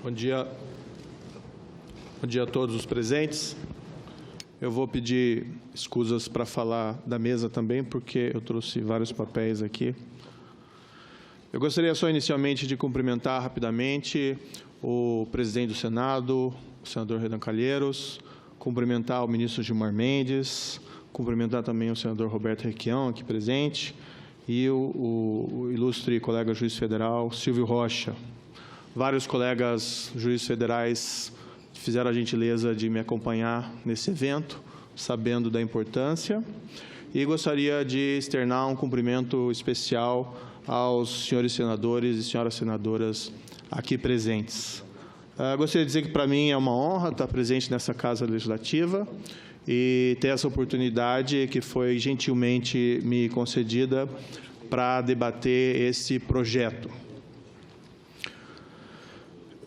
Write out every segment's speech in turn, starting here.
Bom dia a todos os presentes. Eu vou pedir escusas para falar da mesa também, porque eu trouxe vários papéis aqui. Eu gostaria só inicialmente de cumprimentar rapidamente o presidente do Senado, o senador Renan Calheiros, cumprimentar o ministro Gilmar Mendes, cumprimentar também o senador Roberto Requião, aqui presente, e o ilustre colega juiz federal Silvio Rocha. Vários colegas juízes federais fizeram a gentileza de me acompanhar nesse evento, sabendo da importância, e gostaria de externar um cumprimento especial aos senhores senadores e senhoras senadoras aqui presentes. Gostaria de dizer que, para mim, é uma honra estar presente nessa Casa Legislativa e ter essa oportunidade que foi gentilmente me concedida para debater esse projeto.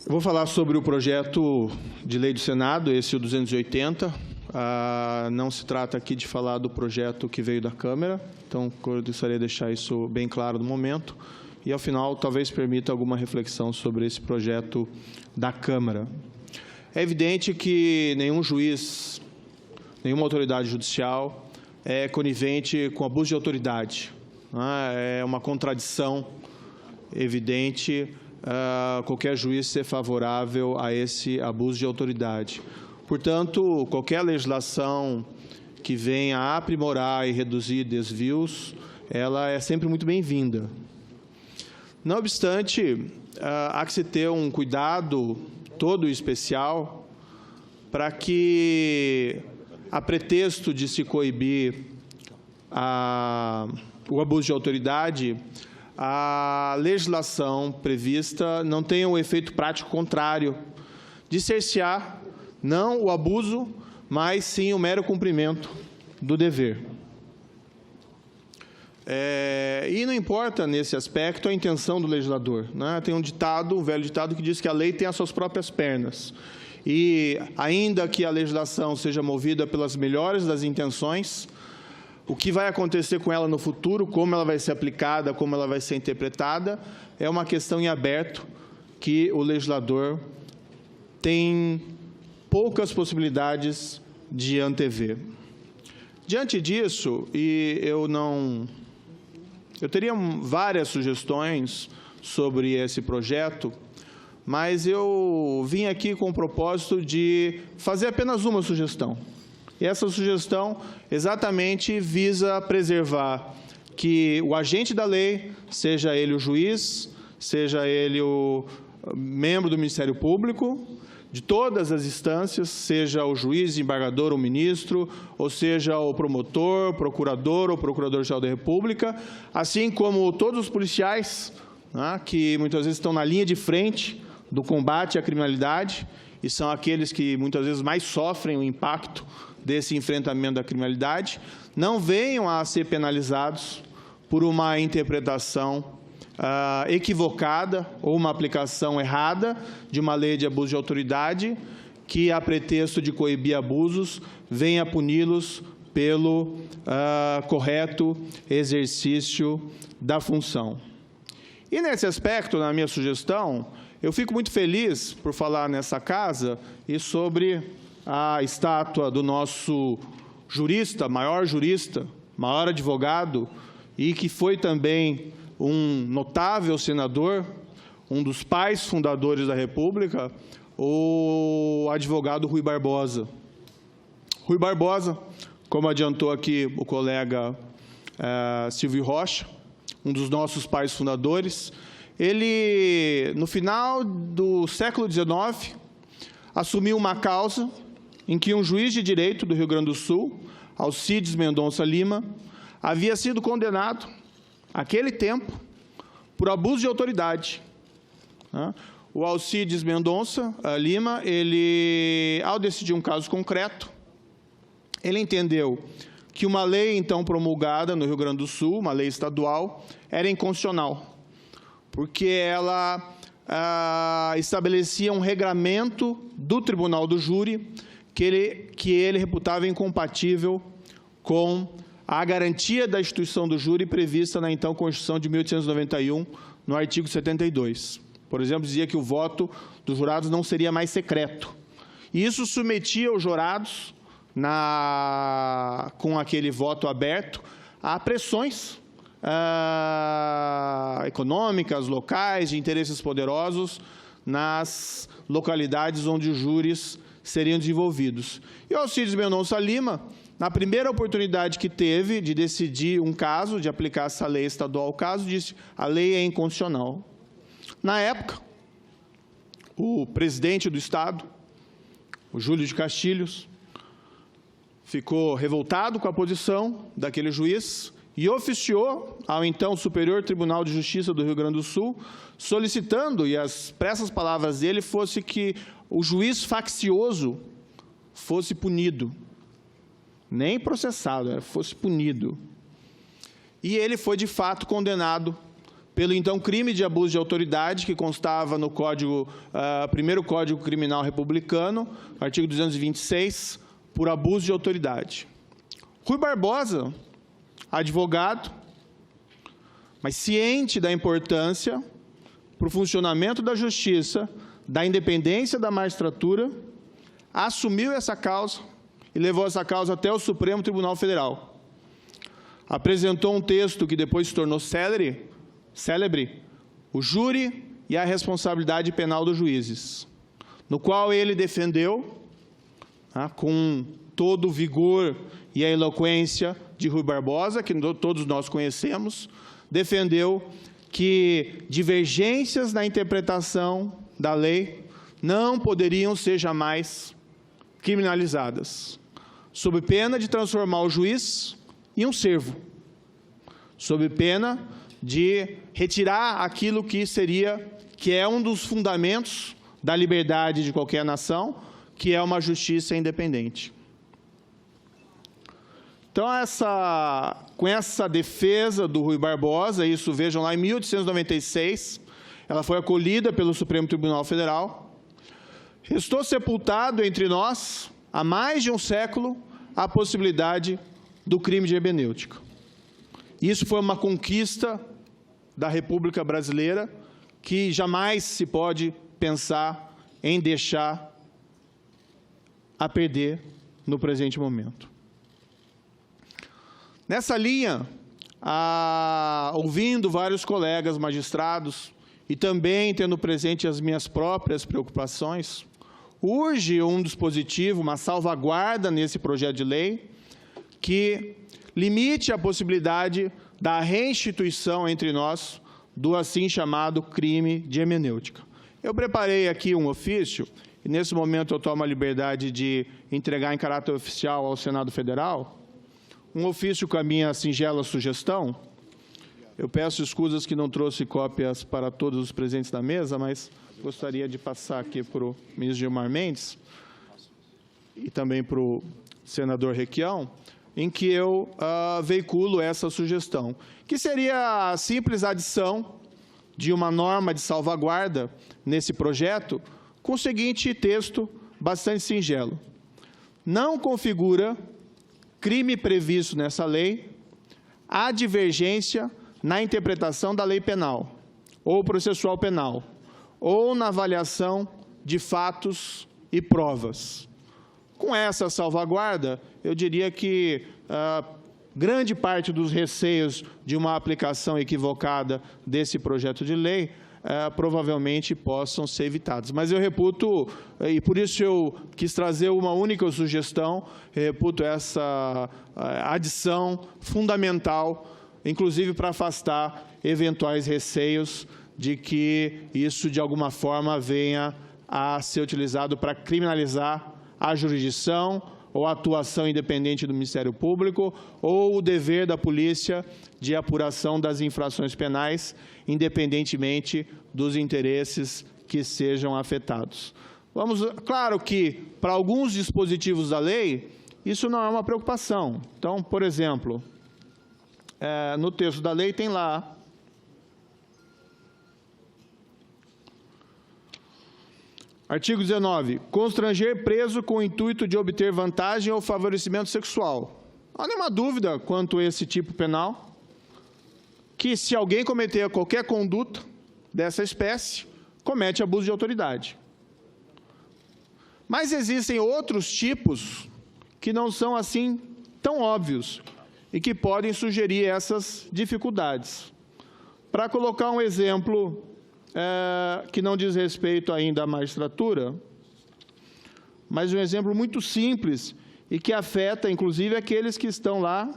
Eu vou falar sobre o projeto de lei do Senado, esse o 280. Não se trata aqui de falar do projeto que veio da Câmara, então eu gostaria de deixar isso bem claro no momento. E, ao final, talvez permita alguma reflexão sobre esse projeto da Câmara. É evidente que nenhum juiz, nenhuma autoridade judicial é conivente com abuso de autoridade. É uma contradição evidente qualquer juiz ser favorável a esse abuso de autoridade. Portanto, qualquer legislação que venha a aprimorar e reduzir desvios, ela é sempre muito bem-vinda. Não obstante, há que se ter um cuidado todo especial para que, a pretexto de se coibir o abuso de autoridade, a legislação prevista não tenha um efeito prático contrário de cercear não o abuso, mas sim o mero cumprimento do dever. E não importa, nesse aspecto, a intenção do legislador, né? Tem um ditado, um velho ditado, que diz que a lei tem as suas próprias pernas. E, ainda que a legislação seja movida pelas melhores das intenções, o que vai acontecer com ela no futuro, como ela vai ser aplicada, como ela vai ser interpretada, é uma questão em aberto que o legislador tem poucas possibilidades de antever. Diante disso, eu teria várias sugestões sobre esse projeto, mas eu vim aqui com o propósito de fazer apenas uma sugestão. E essa sugestão exatamente visa preservar que o agente da lei, seja ele o juiz, seja ele o membro do Ministério Público, de todas as instâncias, seja o juiz, embargador ou ministro, ou seja o promotor, procurador ou procurador-geral da República, assim como todos os policiais, né, que muitas vezes estão na linha de frente do combate à criminalidade e são aqueles que muitas vezes mais sofrem o impacto desse enfrentamento da criminalidade, não venham a ser penalizados por uma interpretação equivocada ou uma aplicação errada de uma lei de abuso de autoridade que, a pretexto de coibir abusos, venha puni-los pelo correto exercício da função. E, nesse aspecto, na minha sugestão, eu fico muito feliz por falar nessa casa e sobre a estátua do nosso jurista, maior advogado, e que foi também um notável senador, um dos pais fundadores da República, o advogado Rui Barbosa. Rui Barbosa, como adiantou aqui o colega Silvio Rocha, um dos nossos pais fundadores, ele, no final do século XIX, assumiu uma causa em que um juiz de direito do Rio Grande do Sul, Alcides Mendonça Lima, havia sido condenado, naquele tempo, por abuso de autoridade. O Alcides Mendonça Lima, ele, ao decidir um caso concreto, ele entendeu que uma lei, então, promulgada no Rio Grande do Sul, uma lei estadual, era inconstitucional, porque ela estabelecia um regramento do Tribunal do Júri que ele reputava incompatível com a garantia da instituição do júri prevista na, então, Constituição de 1891, no artigo 72. Por exemplo, dizia que o voto dos jurados não seria mais secreto. E isso submetia os jurados, com aquele voto aberto, a pressões econômicas, locais, de interesses poderosos nas localidades onde os júris seriam desenvolvidos. E o Alcides Mendonça Lima, na primeira oportunidade que teve de decidir um caso, de aplicar essa lei estadual ao caso, disse: a lei é inconstitucional. Na época, o presidente do Estado, o Júlio de Castilhos, ficou revoltado com a posição daquele juiz e oficiou ao então Superior Tribunal de Justiça do Rio Grande do Sul, solicitando, e as expressas palavras dele, fosse que o juiz faccioso fosse punido. Nem processado, fosse punido. E ele foi, de fato, condenado pelo, então, crime de abuso de autoridade, que constava no primeiro Código Criminal Republicano, artigo 226, por abuso de autoridade. Rui Barbosa, advogado, mas ciente da importância para o funcionamento da justiça, da independência da magistratura, assumiu essa causa e levou essa causa até o Supremo Tribunal Federal. Apresentou um texto que depois se tornou célebre, o Júri e a Responsabilidade Penal dos Juízes, no qual ele defendeu, com todo o vigor e a eloquência de Rui Barbosa, que todos nós conhecemos, defendeu que divergências na interpretação da lei não poderiam ser jamais criminalizadas, sob pena de transformar o juiz em um servo, sob pena de retirar aquilo que é um dos fundamentos da liberdade de qualquer nação, que é uma justiça independente. Então, com essa defesa do Rui Barbosa, isso vejam lá em 1896, ela foi acolhida pelo Supremo Tribunal Federal, restou sepultado entre nós, há mais de um século, a possibilidade do crime de hermenêutica. Isso foi uma conquista da República Brasileira que jamais se pode pensar em deixar a perder no presente momento. Nessa linha, ouvindo vários colegas magistrados e também tendo presente as minhas próprias preocupações, urge um dispositivo, uma salvaguarda nesse projeto de lei que limite a possibilidade da reinstituição entre nós do assim chamado crime de hermenêutica. Eu preparei aqui um ofício, e nesse momento eu tomo a liberdade de entregar em caráter oficial ao Senado Federal, um ofício com a minha singela sugestão. Eu peço escusas que não trouxe cópias para todos os presentes da mesa, mas gostaria de passar aqui para o ministro Gilmar Mendes e também para o senador Requião, em que eu veiculo essa sugestão, que seria a simples adição de uma norma de salvaguarda nesse projeto, com o seguinte texto bastante singelo: não configura crime previsto nessa lei a divergência na interpretação da lei penal ou processual penal, ou na avaliação de fatos e provas. Com essa salvaguarda, eu diria que grande parte dos receios de uma aplicação equivocada desse projeto de lei provavelmente possam ser evitados. Mas eu reputo, e por isso eu quis trazer uma única sugestão, reputo essa adição fundamental, inclusive para afastar eventuais receios de que isso, de alguma forma, venha a ser utilizado para criminalizar a jurisdição ou a atuação independente do Ministério Público, ou o dever da polícia de apuração das infrações penais, independentemente dos interesses que sejam afetados. Claro que, para alguns dispositivos da lei, isso não é uma preocupação. Então, por exemplo, no texto da lei tem lá artigo 19, constranger preso com o intuito de obter vantagem ou favorecimento sexual. Não há nenhuma dúvida quanto a esse tipo penal, que se alguém cometer qualquer conduta dessa espécie, comete abuso de autoridade. Mas existem outros tipos que não são assim tão óbvios e que podem sugerir essas dificuldades. Para colocar um exemplo que não diz respeito ainda à magistratura, mas um exemplo muito simples e que afeta, inclusive, aqueles que estão lá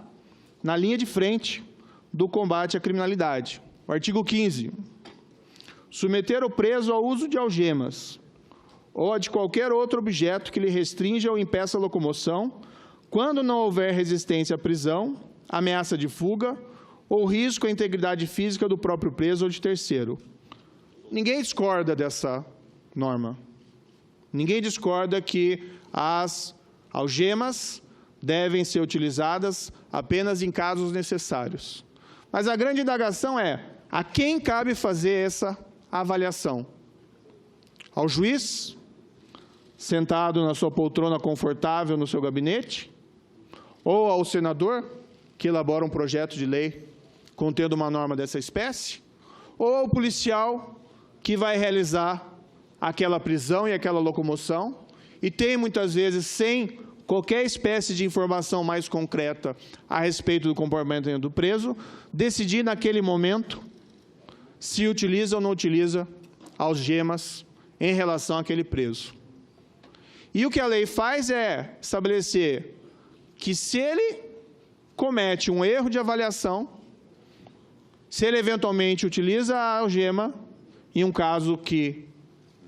na linha de frente do combate à criminalidade. O artigo 15. Submeter o preso ao uso de algemas ou a de qualquer outro objeto que lhe restrinja ou impeça a locomoção, quando não houver resistência à prisão, ameaça de fuga ou risco à integridade física do próprio preso ou de terceiro. Ninguém discorda dessa norma. Ninguém discorda que as algemas devem ser utilizadas apenas em casos necessários. Mas a grande indagação é, a quem cabe fazer essa avaliação? Ao juiz, sentado na sua poltrona confortável no seu gabinete? Ou ao senador, que elabora um projeto de lei contendo uma norma dessa espécie? Ou ao policial, que vai realizar aquela prisão e aquela locomoção, e tem, muitas vezes, sem qualquer espécie de informação mais concreta a respeito do comportamento do preso, decidir naquele momento se utiliza ou não utiliza algemas em relação àquele preso. E o que a lei faz é estabelecer que, se ele comete um erro de avaliação, se ele eventualmente utiliza a algema, em um caso que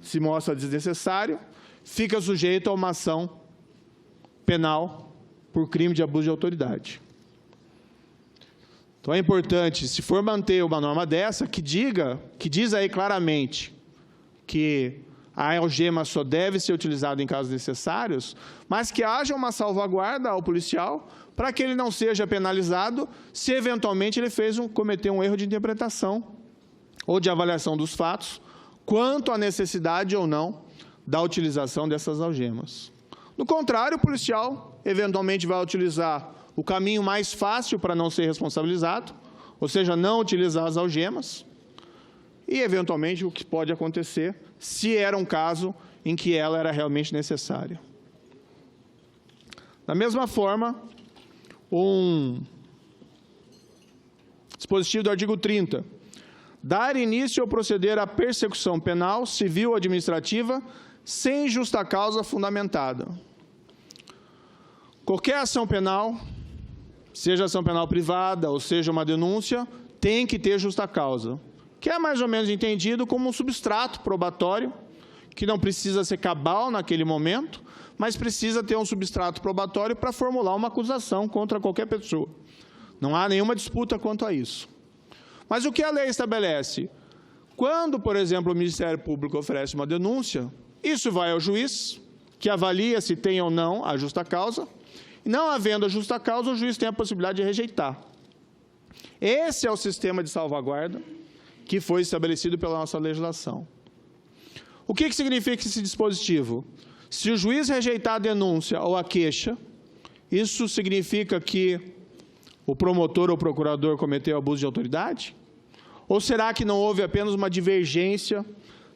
se mostra desnecessário, fica sujeito a uma ação penal por crime de abuso de autoridade. Então é importante, se for manter uma norma dessa, que diz aí claramente que a algema só deve ser utilizada em casos necessários, mas que haja uma salvaguarda ao policial para que ele não seja penalizado se eventualmente ele cometeu um erro de interpretação ou de avaliação dos fatos, quanto à necessidade ou não da utilização dessas algemas. Do contrário, o policial eventualmente vai utilizar o caminho mais fácil para não ser responsabilizado, ou seja, não utilizar as algemas, e eventualmente o que pode acontecer se era um caso em que ela era realmente necessária. Da mesma forma, um dispositivo do artigo 30. Dar início ou proceder à persecução penal, civil ou administrativa, sem justa causa fundamentada. Qualquer ação penal, seja ação penal privada ou seja uma denúncia, tem que ter justa causa, que é mais ou menos entendido como um substrato probatório, que não precisa ser cabal naquele momento, mas precisa ter um substrato probatório para formular uma acusação contra qualquer pessoa. Não há nenhuma disputa quanto a isso. Mas o que a lei estabelece? Quando, por exemplo, o Ministério Público oferece uma denúncia, isso vai ao juiz, que avalia se tem ou não a justa causa. Não havendo a justa causa, o juiz tem a possibilidade de rejeitar. Esse é o sistema de salvaguarda que foi estabelecido pela nossa legislação. O que significa esse dispositivo? Se o juiz rejeitar a denúncia ou a queixa, isso significa que o promotor ou procurador cometeu abuso de autoridade? Ou será que não houve apenas uma divergência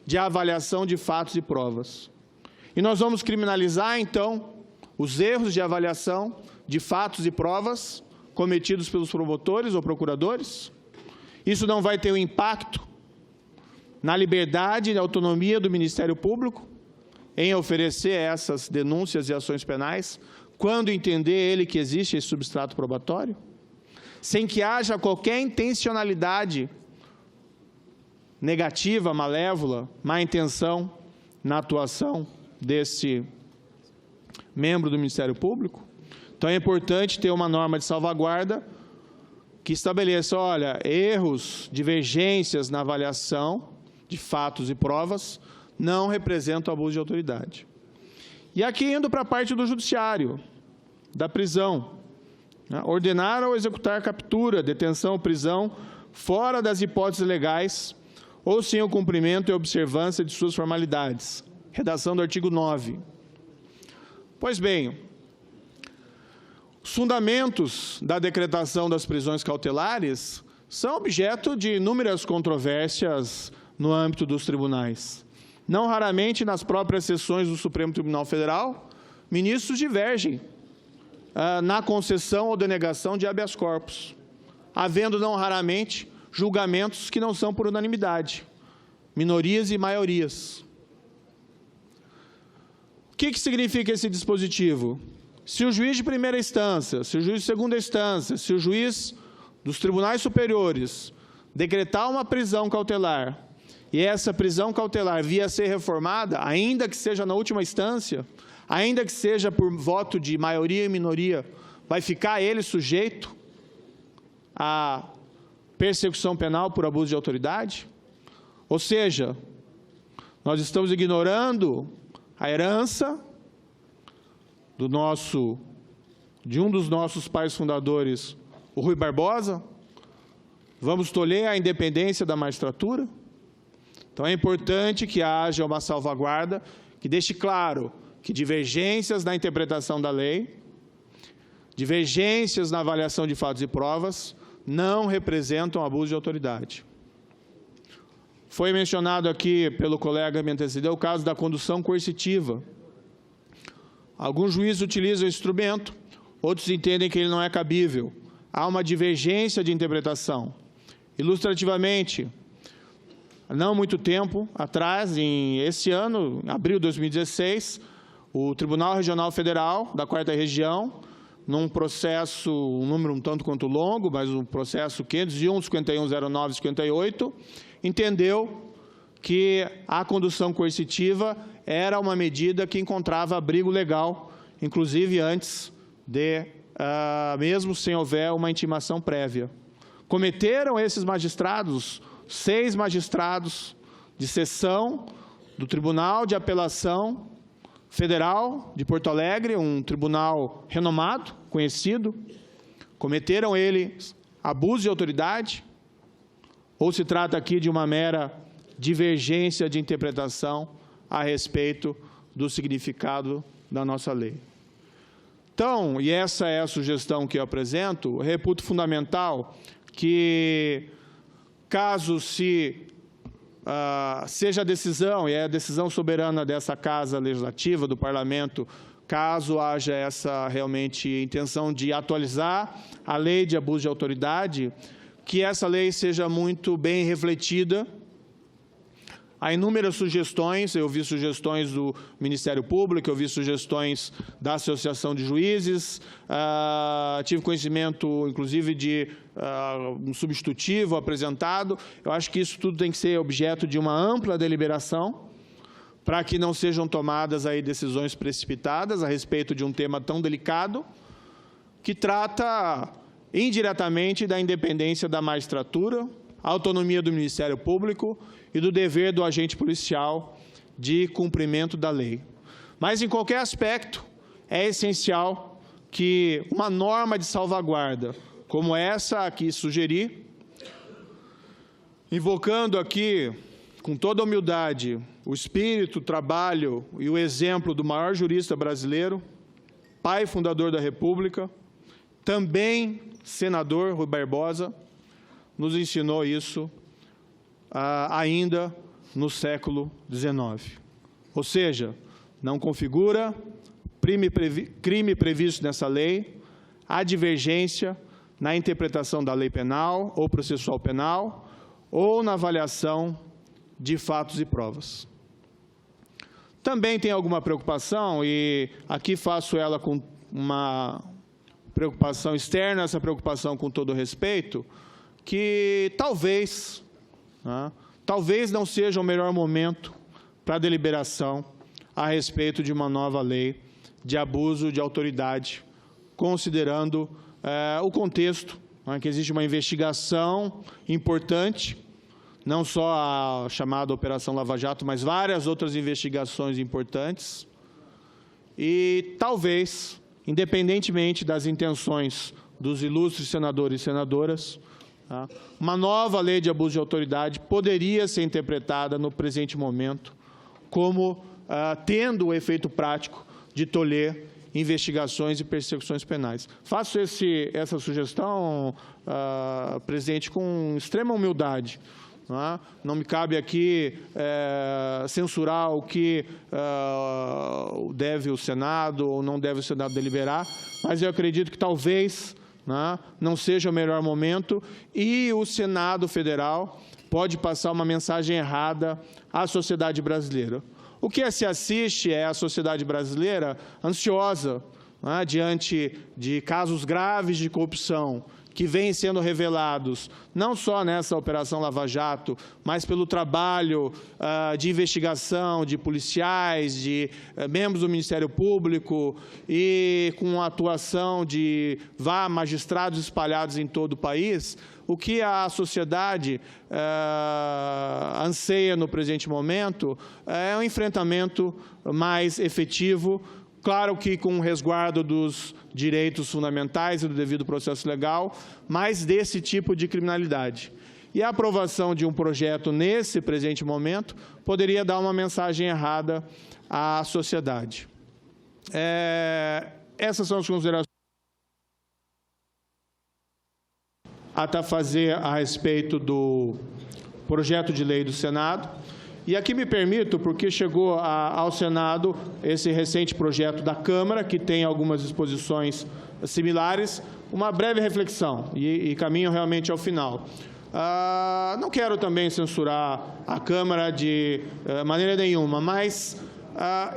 de avaliação de fatos e provas? E nós vamos criminalizar, então, os erros de avaliação de fatos e provas cometidos pelos promotores ou procuradores? Isso não vai ter um impacto na liberdade e na autonomia do Ministério Público em oferecer essas denúncias e ações penais, quando entender ele que existe esse substrato probatório? Sem que haja qualquer intencionalidade negativa, malévola, má intenção na atuação desse membro do Ministério Público? Então é importante ter uma norma de salvaguarda que estabeleça, olha, erros, divergências na avaliação de fatos e provas não representam abuso de autoridade. E aqui indo para a parte do judiciário, da prisão. Ordenar ou executar captura, detenção ou prisão fora das hipóteses legais ou sem o cumprimento e observância de suas formalidades. Redação do artigo 9. Pois bem, os fundamentos da decretação das prisões cautelares são objeto de inúmeras controvérsias no âmbito dos tribunais. Não raramente, nas próprias sessões do Supremo Tribunal Federal, ministros divergem na concessão ou denegação de habeas corpus, havendo não raramente julgamentos que não são por unanimidade, minorias e maiorias. O que significa esse dispositivo? Se o juiz de primeira instância, se o juiz de segunda instância, se o juiz dos tribunais superiores decretar uma prisão cautelar e essa prisão cautelar vir a ser reformada, ainda que seja na última instância, ainda que seja por voto de maioria e minoria, vai ficar ele sujeito à persecução penal por abuso de autoridade? Ou seja, nós estamos ignorando a herança de um dos nossos pais fundadores, o Rui Barbosa? Vamos tolher a independência da magistratura? Então, é importante que haja uma salvaguarda que deixe claro que divergências na interpretação da lei, divergências na avaliação de fatos e provas, não representam abuso de autoridade. Foi mencionado aqui pelo colega me antecedeu o caso da condução coercitiva. Alguns juízes utilizam o instrumento, outros entendem que ele não é cabível. Há uma divergência de interpretação. Ilustrativamente, não muito tempo atrás, esse ano, em abril de 2016, o Tribunal Regional Federal da 4ª Região, num processo, um número um tanto quanto longo, mas um processo 501-5109-58, entendeu que a condução coercitiva era uma medida que encontrava abrigo legal, inclusive antes de, mesmo sem houver uma intimação prévia. Cometeram esses magistrados, 6 magistrados de seção do Tribunal de Apelação Federal de Porto Alegre, um tribunal renomado, conhecido, cometeram eles abuso de autoridade, ou se trata aqui de uma mera divergência de interpretação a respeito do significado da nossa lei? Então, e essa é a sugestão que eu apresento, reputo fundamental que, caso seja a decisão, e é a decisão soberana dessa Casa Legislativa, do Parlamento, caso haja essa realmente intenção de atualizar a lei de abuso de autoridade, que essa lei seja muito bem refletida. Há inúmeras sugestões, eu vi sugestões do Ministério Público, eu vi sugestões da Associação de Juízes, tive conhecimento, inclusive, de um substitutivo apresentado. Eu acho que isso tudo tem que ser objeto de uma ampla deliberação, para que não sejam tomadas aí decisões precipitadas a respeito de um tema tão delicado, que trata indiretamente da independência da magistratura, autonomia do Ministério Público e do dever do agente policial de cumprimento da lei. Mas, em qualquer aspecto, é essencial que uma norma de salvaguarda, como essa aqui sugeri, invocando aqui, com toda a humildade, o espírito, o trabalho e o exemplo do maior jurista brasileiro, pai fundador da República, também senador Rui Barbosa, nos ensinou isso ainda no século XIX. Ou seja, não configura crime previsto nessa lei a divergência na interpretação da lei penal ou processual penal ou na avaliação de fatos e provas. Também tem alguma preocupação, e aqui faço ela com uma preocupação externa, essa preocupação com todo respeito, que talvez não seja o melhor momento para a deliberação a respeito de uma nova lei de abuso de autoridade, considerando o contexto, que existe uma investigação importante, não só a chamada Operação Lava Jato, mas várias outras investigações importantes, e talvez, independentemente das intenções dos ilustres senadores e senadoras, uma nova lei de abuso de autoridade poderia ser interpretada no presente momento como tendo o efeito prático de tolher investigações e persecuções penais. Faço essa sugestão, presidente, com extrema humildade, Não me cabe aqui censurar o que deve o Senado ou não deve o Senado deliberar, mas eu acredito que talvez não seja o melhor momento e o Senado Federal pode passar uma mensagem errada à sociedade brasileira. O que se assiste é a sociedade brasileira ansiosa diante de casos graves de corrupção que vêm sendo revelados, não só nessa Operação Lava Jato, mas pelo trabalho de investigação de policiais, de membros do Ministério Público e com a atuação de magistrados espalhados em todo o país. O que a sociedade anseia no presente momento é um enfrentamento mais efetivo, claro que com o resguardo dos direitos fundamentais e do devido processo legal, mas desse tipo de criminalidade. E a aprovação de um projeto nesse presente momento poderia dar uma mensagem errada à sociedade. Essas são as considerações a fazer a respeito do projeto de lei do Senado. E aqui me permito, porque chegou ao Senado esse recente projeto da Câmara, que tem algumas disposições similares, uma breve reflexão, e caminho realmente ao final. Não quero também censurar a Câmara de maneira nenhuma, mas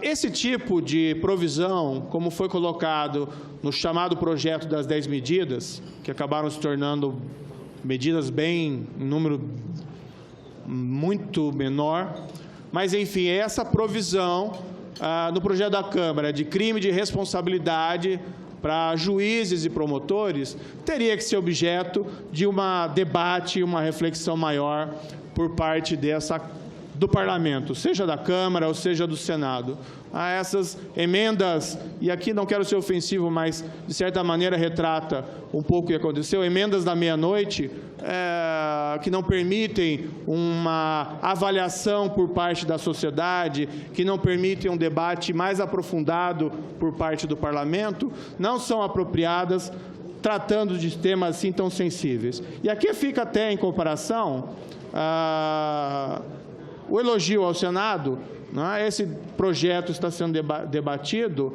esse tipo de provisão, como foi colocado no chamado projeto das 10 medidas, que acabaram se tornando medidas em número muito menor, mas, enfim, essa provisão no projeto da Câmara de crime de responsabilidade para juízes e promotores teria que ser objeto de um debate, uma reflexão maior por parte do Parlamento, seja da Câmara ou seja do Senado. Essas emendas, e aqui não quero ser ofensivo, mas de certa maneira retrata um pouco o que aconteceu, emendas da meia-noite, que não permitem uma avaliação por parte da sociedade, que não permitem um debate mais aprofundado por parte do Parlamento, não são apropriadas, tratando de temas assim tão sensíveis. E aqui fica até em comparação o elogio ao Senado. Esse projeto está sendo debatido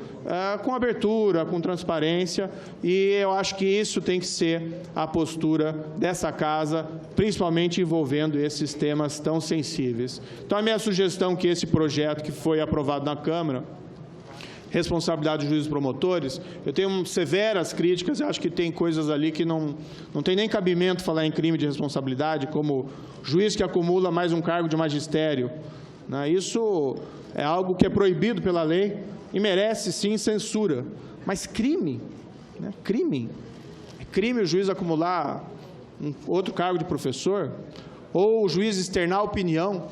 com abertura, com transparência, e eu acho que isso tem que ser a postura dessa Casa, principalmente envolvendo esses temas tão sensíveis. Então, a minha sugestão é que esse projeto que foi aprovado na Câmara, responsabilidade dos juízes e promotores, eu tenho severas críticas, eu acho que tem coisas ali que não tem nem cabimento falar em crime de responsabilidade, como juiz que acumula mais um cargo de magistério. Isso é algo que é proibido pela lei e merece, sim, censura. Mas crime, crime. É crime o juiz acumular outro cargo de professor ou o juiz externar opinião.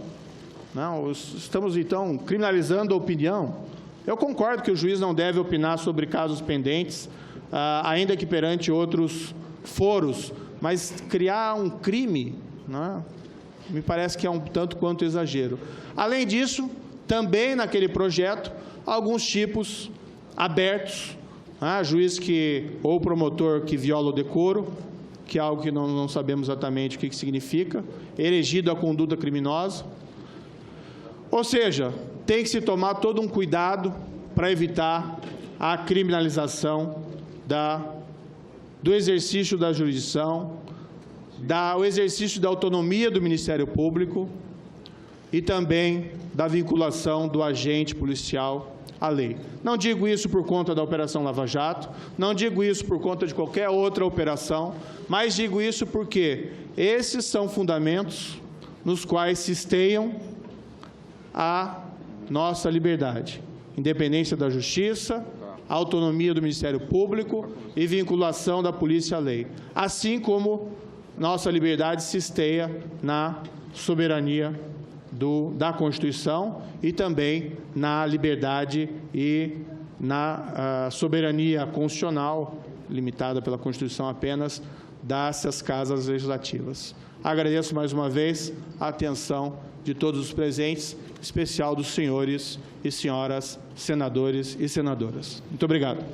Estamos, então, criminalizando a opinião. Eu concordo que o juiz não deve opinar sobre casos pendentes, ainda que perante outros foros, mas criar um crime, me parece que é um tanto quanto exagero. Além disso, também naquele projeto, alguns tipos abertos, juiz ou promotor que viola o decoro, que é algo que não sabemos exatamente o que significa, erigido à conduta criminosa. Ou seja, tem que se tomar todo um cuidado para evitar a criminalização do exercício da jurisdição, o exercício da autonomia do Ministério Público e também da vinculação do agente policial à lei. Não digo isso por conta da Operação Lava Jato, não digo isso por conta de qualquer outra operação, mas digo isso porque esses são fundamentos nos quais se esteiam a nossa liberdade, independência da Justiça, autonomia do Ministério Público e vinculação da polícia à lei, assim como nossa liberdade se esteia na soberania da Constituição e também na liberdade e na soberania constitucional, limitada pela Constituição apenas, dessas casas legislativas. Agradeço mais uma vez a atenção de todos os presentes, em especial dos senhores e senhoras senadores e senadoras. Muito obrigado.